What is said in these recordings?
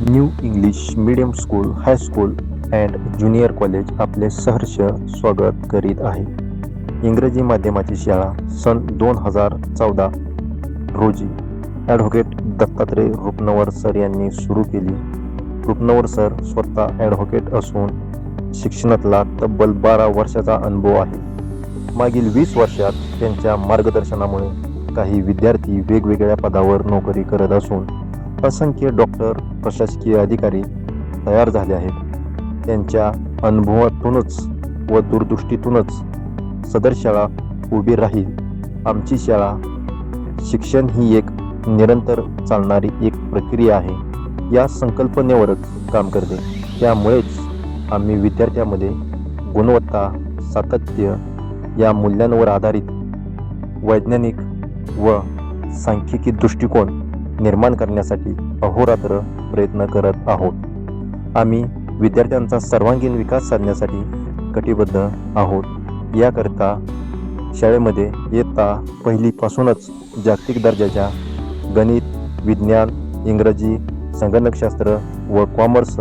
New English medium school, high school and junior college आपले सहर्ष स्वागत करीत आहे. इंग्रजी माध्यमाची शाळा सन 2014 रोजी ॲडव्होकेट दत्तात्रय रुपनवर सर यांनी सुरू केली. रुपनवर सर स्वतः ॲडव्होकेट असून शिक्षणातला तब्बल 12 वर्षाचा अनुभव आहे. मागील 20 वर्षात त्यांच्या मार्गदर्शनामुळे काही विद्यार्थी वेगवेगळ्या पदावर नोकरी करत असून असंख्य डॉक्टर, प्रशासकीय अधिकारी तयार झाले आहेत. त्यांच्या अनुभवातूनच व दूरदृष्टीतूनच सदर शाळा उभी राहील. आमची शाळा शिक्षण ही एक निरंतर चालणारी एक प्रक्रिया आहे, या संकल्पनेवरच काम करते. त्यामुळेच आम्ही विद्यार्थ्यांमध्ये गुणवत्ता, सातत्य या मूल्यांवर आधारित वैज्ञानिक व सांख्यिकी दृष्टिकोन निर्माण करण्यासाठी अहोरात्र प्रयत्न करत आहोत. आम्ही विद्यार्थ्यांचा सर्वांगीण विकास साधण्यासाठी कटिबद्ध आहोत. याकरिता शाळेमध्ये इयत्ता पहिलीपासूनच जागतिक दर्जाच्या गणित, विज्ञान, इंग्रजी, संगणकशास्त्र व कॉमर्स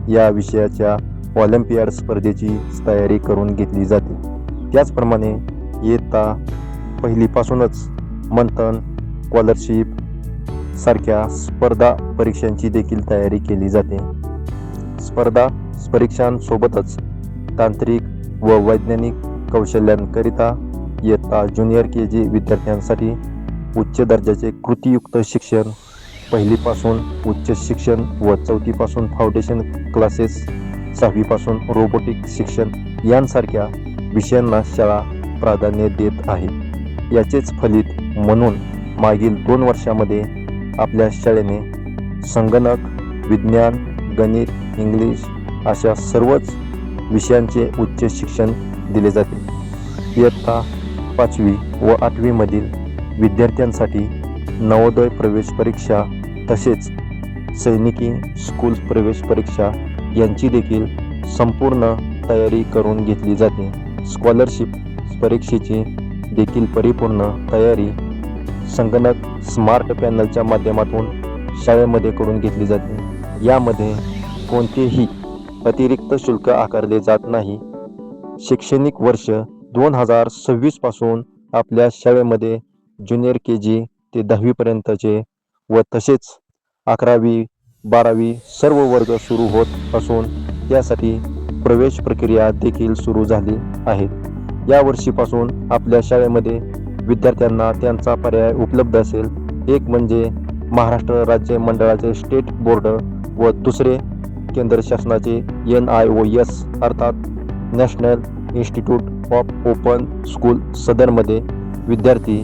या विषयाच्या ऑलिम्पियाड स्पर्धेची तयारी करून घेतली जाते. त्याचप्रमाणे इयत्ता पहिलीपासूनच मंथन, स्कॉलरशिप सारख्या स्पर्धा परीक्षांची देखील तयारी केली जाते. स्पर्धा परीक्षांसोबतच तांत्रिक व वैज्ञानिक कौशल्यांकरिता इयत्ता ज्युनियर KG विद्यार्थ्यांसाठी उच्च दर्जाचे कृतीयुक्त शिक्षण, पहिलीपासून उच्च शिक्षण व चौथीपासून फाउंडेशन क्लासेस, 6वीपासून रोबोटिक शिक्षण यांसारख्या विषयांना शाळा प्राधान्य देत आहे. याचेच फलित म्हणून मागील 2 वर्षामध्ये आपल्या शाळेने संगणक, विज्ञान, गणित, इंग्लिश अशा सर्वच विषयांचे उच्च शिक्षण दिले जाते. इयत्ता 5वी व 8वीमधील विद्यार्थ्यांसाठी नवोदय प्रवेश परीक्षा तसेच सैनिकी स्कूल प्रवेश परीक्षा यांची देखील संपूर्ण तयारी करून घेतली जाते. स्कॉलरशिप परीक्षेची देखील परिपूर्ण तयारी संगणक स्मार्ट पॅनलच्या माध्यमातून शाळेमध्ये करून घेतली जाते. यामध्ये कोणतेही अतिरिक्त शुल्क आकारले जात नाही. शैक्षणिक वर्ष 2026 पासून आपल्या शाळेमध्ये ज्युनियर KG ते 10वी पर्यंतचे व तसेच 11वी, 12वी सर्व वर्ग सुरू होत असून त्यासाठी प्रवेश प्रक्रिया देखील सुरू झाली आहे. या वर्षीपासून आपल्या शाळेमध्ये विद्यार्थ्यांना त्यांचा पर्याय उपलब्ध असेल. एक म्हणजे महाराष्ट्र राज्य मंडळाचे स्टेट बोर्ड व दुसरे केंद्र शासनाचे NIOS अर्थात National Institute of Open School. सदरमध्ये विद्यार्थी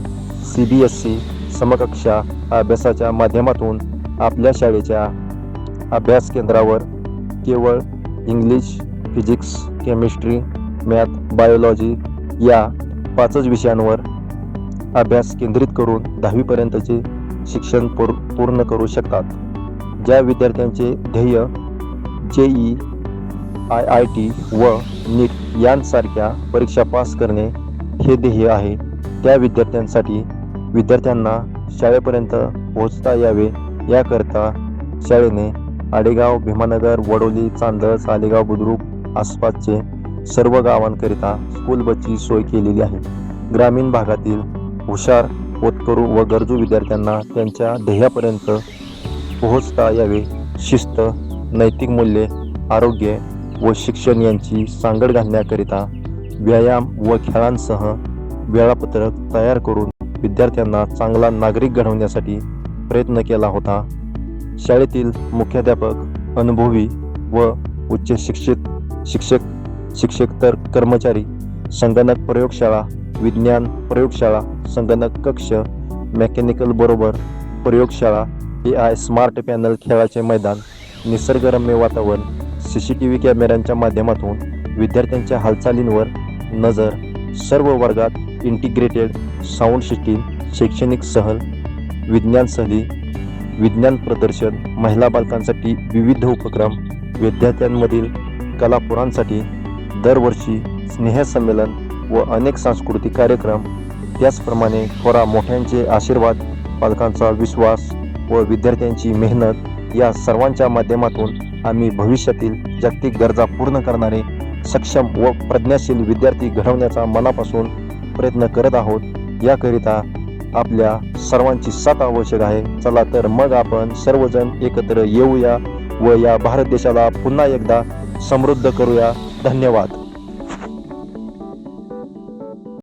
CBSE समकक्षा अभ्यासाच्या माध्यमातून आपल्या शाळेच्या अभ्यास केंद्रावर केवळ English, physics, chemistry, math, biology या 5च विषयांवर अभ्यास केंद्रित करून 10वी पर्यंतचे शिक्षण पूर्ण करू शकतात. ज्या विद्यार्थ्यांचे ध्येय JEE, IIT व NEET यांसारख्या परीक्षा पास करणे हे ध्येय आहे, त्या विद्यार्थ्यांना शाळेपर्यंत पोहोचता यावे याकरता शाळेने आडेगाव, भीमानगर, वडोली, चांदस, आलेगाव, बुद्रुक आसपासचे सर्व गावांकरिता स्कूल बसची सोय केलेली आहे. ग्रामीण भागातील हुशार, होतकरू व गरजू विद्यार्थ्यांना त्यांच्या ध्येयापर्यंत पोहोचता यावे. शिस्त, नैतिक मूल्ये, आरोग्य व शिक्षण यांची सांगड घालण्याकरिता व्यायाम व खेळांसह वेळापत्रक तयार करून विद्यार्थ्यांना चांगला नागरिक घडवण्यासाठी प्रयत्न केला होता. शाळेतील मुख्याध्यापक, अनुभवी व उच्च शिक्षक तर कर्मचारी, संगणक प्रयोगशाळा, विज्ञान प्रयोगशाळा, संगणक कक्ष, मेकॅनिकल बरोबर प्रयोगशाळा, AI स्मार्ट पॅनल, खेळाचे मैदान, निसर्गरम्य वातावरण, CCTV कॅमेऱ्यांच्या माध्यमातून विद्यार्थ्यांच्या हालचालींवर नजर, सर्व वर्गात इंटिग्रेटेड साऊंड सिस्टीम, शैक्षणिक सहल, विज्ञान सहली, विज्ञान प्रदर्शन, महिला बालकांसाठी विविध उपक्रम, विद्यार्थ्यांमधील कलापुरांसाठी दरवर्षी स्नेहसंमेलन व अनेक सांस्कृतिक कार्यक्रम. त्याचप्रमाणे थोरा मोठ्यांचे आशीर्वाद, पालकांचा विश्वास व विद्यार्थ्यांची मेहनत या सर्वांच्या माध्यमातून आम्ही भविष्यातील जागतिक गरजा पूर्ण करणारे सक्षम व प्रज्ञाशील विद्यार्थी घडवण्याचा मनापासून प्रयत्न करत आहोत। याकरिता आपल्या सर्वांची साथ आवश्यक आहे। चला तर मग आपण सर्वजण एकत्र येऊया व या भारत देशाला पुन्हा एकदा समृद्ध करूया। धन्यवाद।